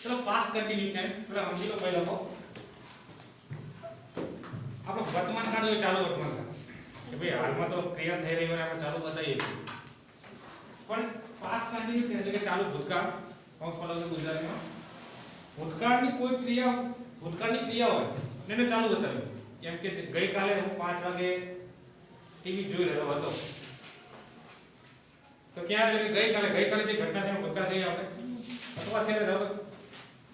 चलो past continuous tense પેલા સમજી લો પહેલા તો આપણો વર્તમાન કાળ હોય ચાલુ વર્તમાન કાળ કે ભાઈ હાલમાં તો ક્રિયા થઈ રહી હોય આપણે ચાલુ બતાવીએ છીએ પણ પાસ્ટ કન્ટિન્યુઅસ ટેન્સ એટલે કે ચાલુ ભૂતકાળ કૌંસ માં લખો ગુજરાતીમાં ભૂતકાળની કોઈ ક્રિયા ભૂતકાળની ક્રિયા હોય એને ચાલુ બતાવ્યું કેમ કે ગઈકાલે હું 5 વાગે ટીવી જોઈ રહ્યો હતો તો ક્યાં એટલે ગઈકાલે જે ઘટના થઈ ભૂતકાળ થઈ આપણે અથવા અત્યારે ધારો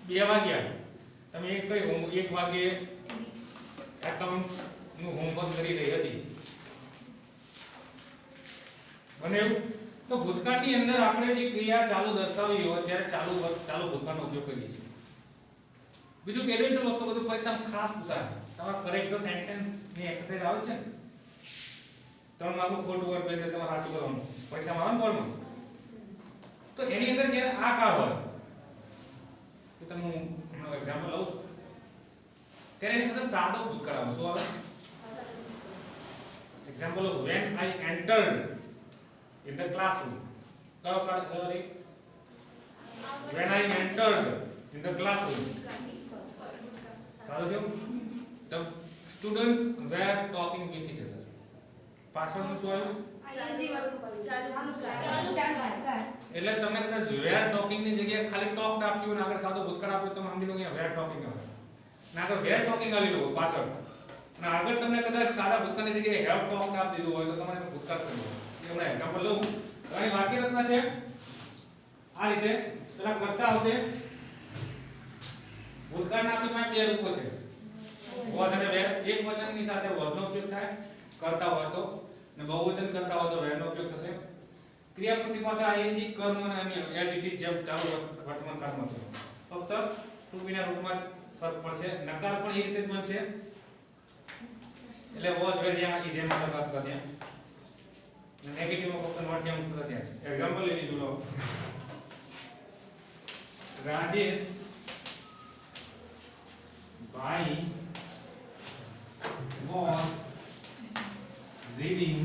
2 વાગ્યા તમે એક કઈ 1 વાગે એકાઉન્ટ નું હોમવર્ક કરી રહી હતી અને તો ભૂતકાળની અંદર આપણે જે ક્રિયા ચાલુ દર્શાવી હોય ત્યારે ચાલુ ભૂતકાળનો ઉપયોગ કરીએ છીએ બીજું કેલ્ક્યુલેશન વસ્તુ બધું પરીક્ષામાં ખાસ પૂછાય તમારે કરેક્ટ સેન્ટેન્સ ની એક્સરસાઇઝ આવે છે ત્રણ માર્કનું ખોટું વર્ડ બે તમારે સાચું કરવાનું પરીક્ષામાં આવે બોર્ડમાં તો એની અંદર જ્યારે આ કાળ હોય તો તમને હું એક્ઝામ્પલ લઉં છું ત્યારે એની સાથે સાદો ભૂતકાળ આવે શું આવે example of when I entered in the classroom કયો કાળ થયો when I entered in the classroom સાદો થયો the students were talking with each other પાછળનું શું આવ્યું એટલે તમને કદાચ વેર ટોકિંગ ની જગ્યાએ ખાલી ટોક્ડ આપ્યું અને આગળ સાદો ભૂતકાળ આપ્યું તમે સમજી લો કે વેર ટોકિંગ આવે ના આગળ વેર ટોકિંગ આલી લો પાછળ અને આગળ તમને કદાચ સાદા ભૂતકાળની જગ્યાએ હેવ ટોક્ડ આપ દીધું હોય તો તમારે ભૂતકાળ કરવું એટલે હું એક્ઝામ્પલ લઉં ઘણી વાક્ય રચના છે આ રીતે પેલા કરતા આવશે ભૂતકાળના આપણી પાસે બે રૂપો છે વોઝ અને વેર એક વચનની સાથે વોઝ નો ઉપયોગ થાય કરતા હોય તો અને બહુવચન કરતા હોય તો વેર નો ઉપયોગ થશે ક્રિયાપદ પાસે આઈએનજી કર્મ અને અન્ય એજ ઇટ ઇઝ જેમ ચાલુ વર્તમાન કાળમાં છે ફક્ત ટુ બી ના રૂપમાં ફરક પડશે નકાર પણ એ રીતે જ બનશે એટલે વોઝ વેર જ્યાં ઈ જેમ લગાત હતા ત્યાં નેગેટિવ માં ફક્ત નોટ જેમ હતા ત્યાં છે એક્ઝામ્પલ લઈ લીધું લો રાજેશ ભાઈ was reading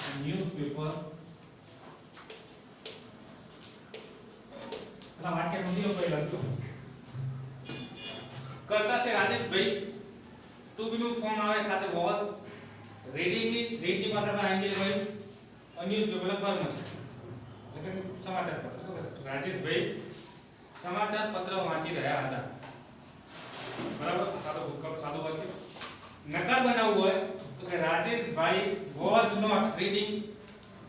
a newspaper પેલા વાક્ય સમજી લો પહેલા લખજો કરતા છે રાજેશભાઈ ટુ બી નું ફોર્મ આવે સાથે was reading ની રીડ ની પાસે આપણે એન્જલ હોય a newspaper ફોર્મ છે એટલે કે સમાચાર પત્ર રાજેશભાઈ સમાચાર પત્ર વાંચી રહ્યા હતા બરાબર સાદો વાક્ય નકાર બનાવવું હોય તો કે Rajeshbhai was not reading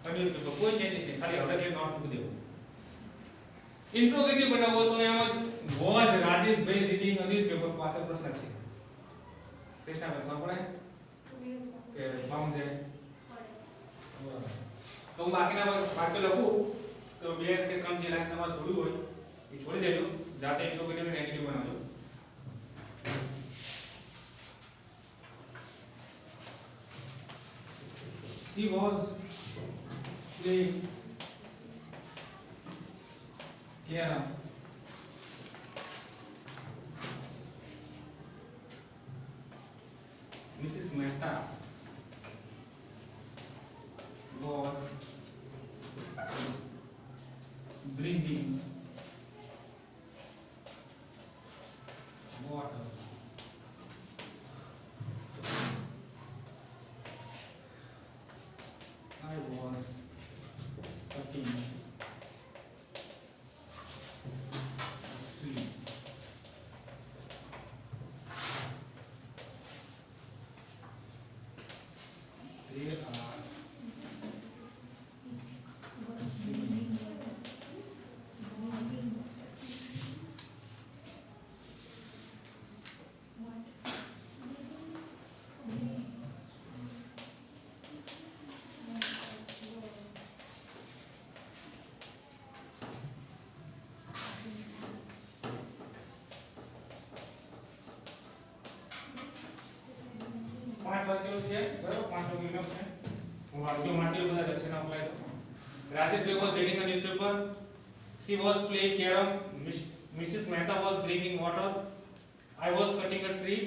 a newspaper કોઈ ચેન્જ નહીં ખાલી હવે એટલે નોટ મૂકી દેવું ઇન્ટ્રોગેટિવ બનાવવો તો એમ જ was Rajeshbhai reading a newspaper પાસે પ્રશ્ન છે કૃષ્ણા ખબર પડે કે બાઉન્ડ છે તો હું બાકીના વાક્ય લખું તો બે કે ત્રણ જે લાઈન તમારે છોડ્યું હોય એ છોડી દેજો જાતે ઇન્ટ્રોગેટિવ ને નેગેટિવ બનાવજો she was playing carom Mrs. Mehta was bringing water. I was cutting tree. There are પાંચ વાક્યો છે બરાબર પાંચ વાક્યો છે હું વાક્યો વાંચી બધા લક્ષણ અપ્લાય તો Rajesh was reading a newspaper she was playing carom Mrs. Mehta was bringing water I was cutting a tree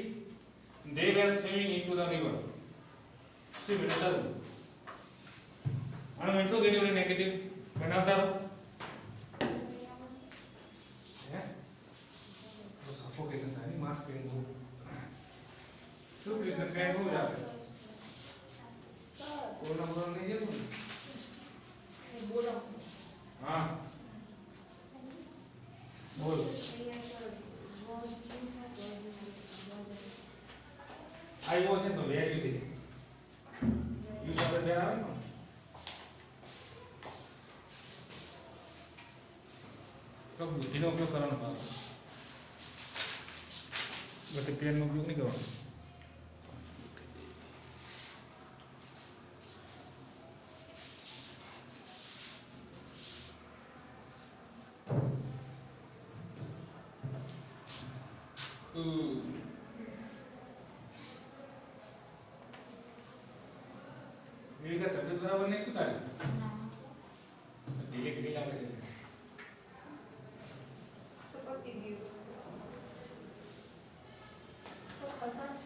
they were swimming into the river swim એટલે અને ઇન્ટ્રોગેટિવ અને નેગેટિવ બનાવતા રહો હે તો સફોકેશન થાય માસ્ક પહેરી દો શું રીતે ફેન હો જાવે કોરોના બોલ નહીં દેતું બોલો હા બોલ આવ્યો છે તો વેરી દે યુ સાથે બેર આવે ને તો બુદ્ધિનો ઉપયોગ કરવાનો પાછો બસ પેનનો ઉપયોગ નહીં કરવાનો मेरी का तबीयत बराबर नहीं तो तारी धीरे धीरे लागे છે સપોર્ટ ગયું તો પસંદ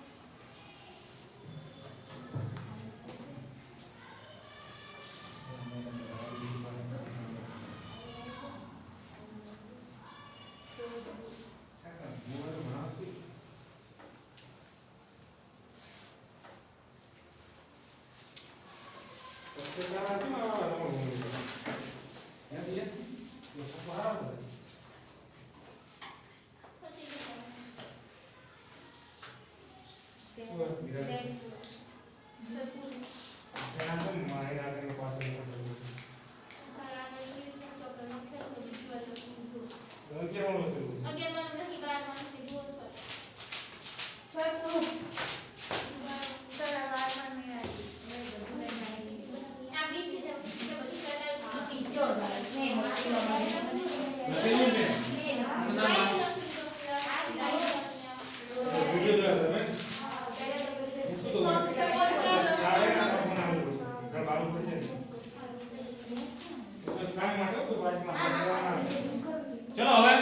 चलो હવે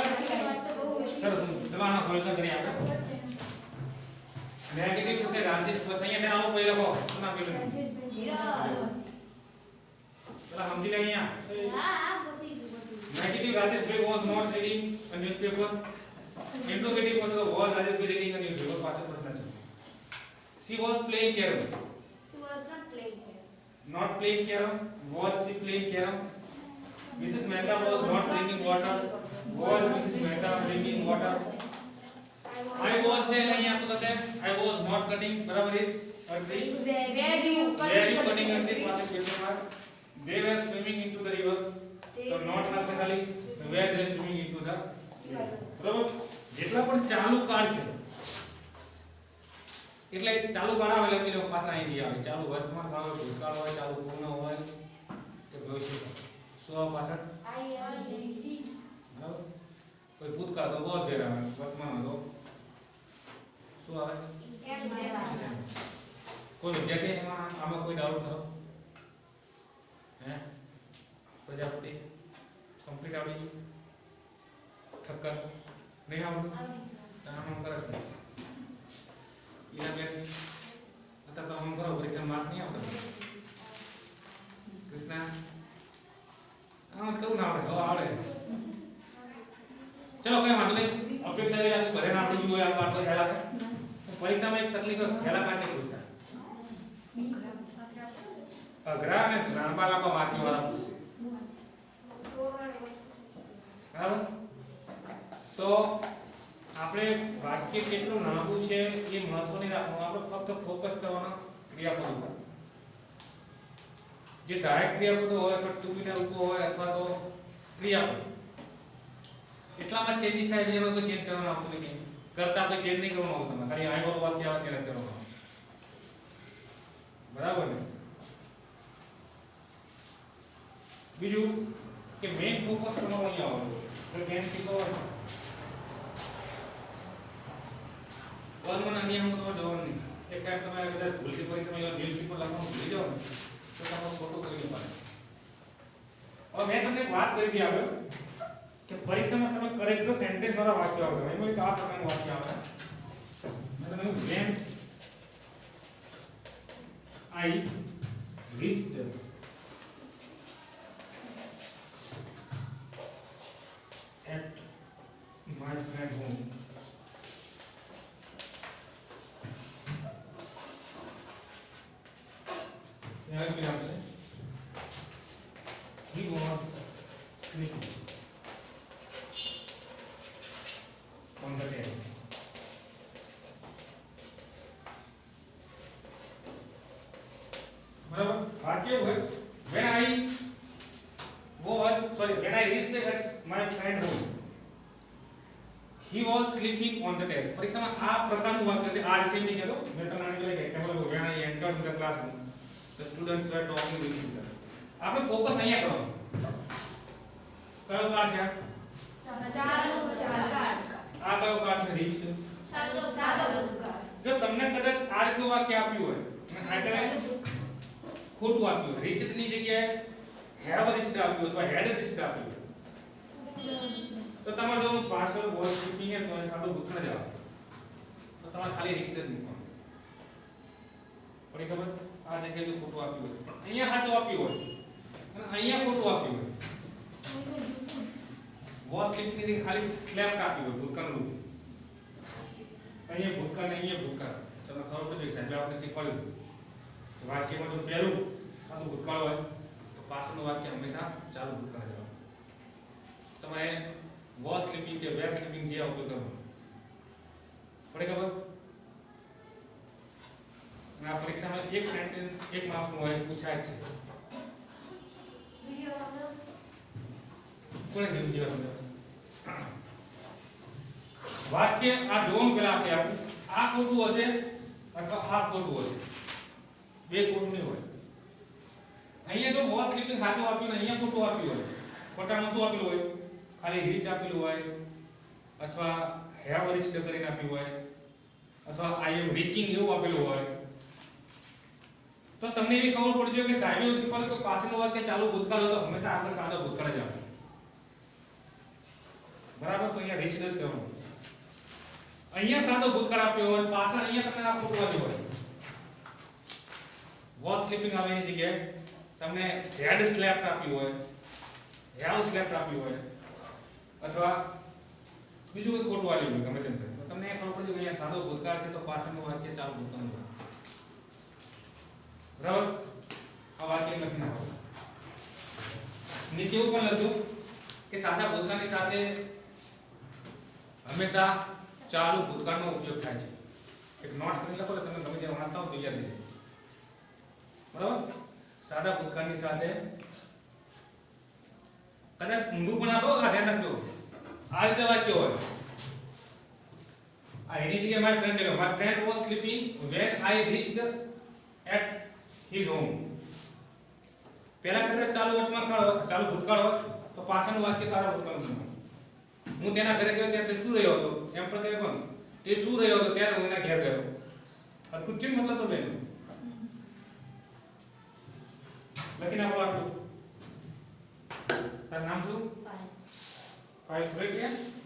સરસ ચલો આનો સોલ્યુશન કરીએ આપણે નેગેટિવ થશે રાજેશ બસ અહીંયા તેના આવો પહેલો લખો શું નામ પેલું ચલો સમજી લે અહીંયા હા નેગેટિવ રાજેશ ભાઈ was not reading a newspaper interrogative मतलब was राजेश भाई reading a newspaper पांचवा प्रश्न છે she was playing carom she was not playing not playing carom was she playing carom Mrs. Mehta was not drinking water. Was Mrs. Mehta drinking water? I was છે અહીંયા શું થશે? I was not cutting બરાબર is a tree. where you cutting a tree પાસે question mark. They were swimming into the river. તો not લાગશે ખાલી where they swimming into the river. બરાબર જેટલા પણ ચાલુ કાળ છે એટલે ચાલુ કાળ આવે લખી લો પાછા અહીં આવે ચાલુ વર્તમાન કાળ હોય ભૂતકાળ હોય ચાલુ પૂર્ણ હોય કે ભવિષ્ય 162 બરાબર કોઈ ભૂતકાળ તો બહુ ફેર આવે વર્તમાન તો શું આવે કોઈ વિદ્યાર્થી આમાં કોઈ ડાઉટ ખરો હે પ્રજાપતિ કમ્પ્લીટ આવડી ગયું ઠક્કર નહીં આવડતું આમ કરે છે ઈલા બે અત્યારે તો આમ કરો પરીક્ષા માર્ક નહીં આવતા કૃષ્ણા આમ જ કરું ના આવડે હવે આવડે ચલો કઈ વાંધો નહીં અપેક્ષા રહી કે ઘરે ના આવડી ગયું હોય આ વાત ખ્યાલ આવે પરીક્ષામાં એક તકલીફ ખ્યાલ કાઢી પૂછતા અઘરા અને લાંબા લાંબા વાક્યો વાળા પૂછશે બરાબર તો આપણે વાક્ય કેટલું લાંબુ છે એ મહત્વની રાખવાનું આપણે ફક્ત ફોકસ કરવાનો ક્રિયાપદ ઉપર જે સહાયક ક્રિયાપદો હોય અથવા ટુ બી ના રૂપો હોય અથવા તો ક્રિયાપદ એટલામાં ચેન્જીસ થાય એટલે કોઈ ચેન્જ કરવાનું આવતું નહીં કરતા કોઈ ચેન્જ નહીં કરવાનું આવતું તમે ખાલી આઈ વાળું વાક્ય આવે ત્યારે જ કરવાનું બરાબર ને બીજું કે મેઇન ફોકસ તમારો અહીંયા આવવાનું તો કેમ કીધો હોય વર્ગના નિયમો તો જોવાનું નહીં એક ટાઈમ તમે કદાચ ભૂલથી પરીક્ષામાં ન્યૂઝપેપર લખવાનું ભૂલી જાઓ ને તો તમારો ફોટો કરી પડે હવે મેં તમને એક વાત કરી હતી આગળ કે પરીક્ષામાં તમે કરેક્ટ સેન્ટેન્સ વાળા વાક્ય આવે એમાં એક આ પ્રકારનું વાક્ય આવે મેં તમને when I reached was sleeping on the terrace. बराबर वाक्य हुए when I reached my friend home he was sleeping on the terrace. परीक्षा में આ પ્રકારનું વાક્ય છે આ રિસીવિંગ કહેતો મેં તમને આની પહેલા example when I entered the classroom the students were talking with each other. આપણે ફોકસ અહીંયા કરવાનું કયો કાર છે આ કયો કાર છે રીચ જો તમને કદાચ આ રીતનું વાક્ય આપ્યું હોય અને આગળ ખોટું આપ્યું હોય રીચ ની જગ્યાએ હેવ રીચ આપ્યું અથવા હેડ રીચ આપ્યું તો તમારે જો પાછળ વોઝ સ્લીપિંગ એ તો સાદો ભૂતકાળ જવાબ તો તમારે ખાલી રીચ જ મૂકવાનું પડી ખબર આ જગ્યાએ જો ખોટું આપ્યું હોય પણ અહીંયા સાચું આપ્યું હોય અને અહીંયા ખોટું આપ્યું હોય વોઝ સ્લીપિંગ ની ખાલી સ્લેપ્ટ આપ્યું હોય ભૂતકાળનું અહીંયા ભૂતકાળ ને અહીંયા ભૂતકાળ તમને ખબર પડી સાહેબ આપણે શીખવાડ્યું વાક્યમાં જો પહેલું સાદું ભૂતકાળ હોય તો પાછળનું વાક્ય હંમેશા ચાલુ ભૂતકાળ જવાબ તમારે વોઝ સ્લીપિંગ કે વેર સ્લીપિંગ જે આવતું કરવું પડે ખબર અને આ પરીક્ષામાં એક સેન્ટેન્સ એક માર્ક્સનું હોય પૂછાય છે કોને સમજી તમને વાક્ય આ જોવાનું પેલા આપણે આપ્યું આ ખોટું હશે અથવા આ ખોટું હશે બે ખોટું નહીં હોય અહીંયા જો વોઝ સ્લીપિંગ સાચું આપ્યું ને અહીંયા ખોટું આપ્યું હોય ખોટામાં શું આપેલું હોય ખાલી રીચ આપેલું હોય અથવા હેવ રીચ્ડ કરીને આપ્યું હોય અથવા આઈ એમ રીચિંગ એવું આપેલું હોય તો તમને એ ખબર પડી જોઈએ કે સાહેબે એવું શીખવાડ્યું કે પાછળનું વાક્ય ચાલુ ભૂતકાળ હોય તો હંમેશા આગળ સાદો ભૂતકાળ જ આવે બરાબર તો અહીંયા રીચડ જ કરવાનું અહીંયા સાદો ભૂતકાળ આપ્યો હોય પાછળ અહીંયા તમને આ ખોટું આપ્યું હોય વોઝ સ્લીપિંગ આવે એની જગ્યાએ તમને હેડ સ્લેપ્ટ આપ્યું હોય હેવ સ્લેપ્ટ આપ્યું હોય અથવા બીજું કોઈ ખોટું આવ્યું હોય ગમે તેમ કરીને તમને એ ખબર પડી કે અહીંયા સાદો ભૂતકાળ છે તો પાછળનું વાક્ય ચાલુ ભૂતકાળનું હોય બરાબર આ વાક્ય લખી નાખો નીચે એવું પણ લખ્યું કે સાદા ભૂતકાળની સાથે હંમેશા ચાલુ ભૂતકાળનો ઉપયોગ થાય છે એક નોટ કરી લખો તો તમે ગમે ત્યારે વાંચતા હો તો યાદ રહે બરાબર સાદા ભૂતકાળની સાથે કદાચ ઊંધું પણ આપો આ ધ્યાન રાખજો આ રીતે વાક્ય હોય આ એની જગ્યાએ my friend was sleeping when I reached at his home પહેલા કદાચ ચાલુ વર્તમાન કાળ ચાલુ ભૂતકાળ હોય તો પાછળનું વાક્ય સાદા ભૂતકાળનું બનવાનું હું તેના ઘરે ગયો ત્યારે તે શું રહ્યો હતો એમ પણ કહે કોણ તે શું રહ્યો હતો ત્યારે હું એના ઘેર ગયો આ કુછ મતલબ તો બેન લખી નાખો આટલું તારું નામ શું ફાઇલ ખોલી ગયા